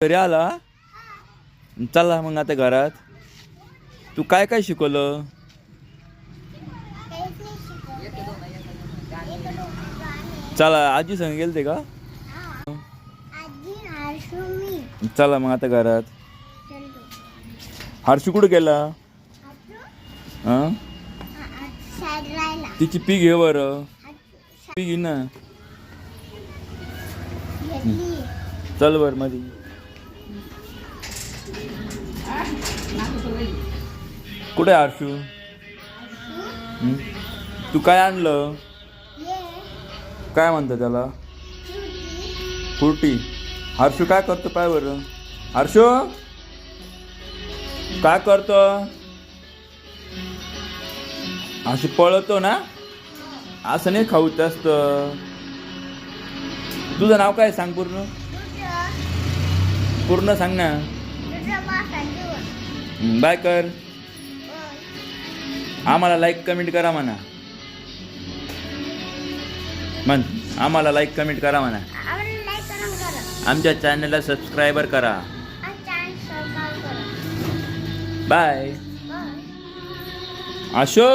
घरी आला. चला मग आता घरात. तू काय काय शिकवलं? चला आजी संग गेलते का? चला मग आता घरात. हर्षू कुठं गेला? तिची पी घे बरं. पी घे ना. चल बर मध्ये. कुठे हर्षू? तू काय आणलं? काय म्हणतं त्याला? फ्रुटी. हर्षू काय करतो पाय बरं? हर्षू काय करतो? असं पळतो ना? असं नाही खाऊ जास्त. तुझं नाव काय सांग पूर्ण? पूर्ण सांग ना. बाय कर. आम्हाला लाईक कमेंट करा म्हणा. म्हण आम्हाला लाईक कमेंट करा म्हणा. आमच्या चॅनलला सबस्क्राईबर करा. बाय. आशो.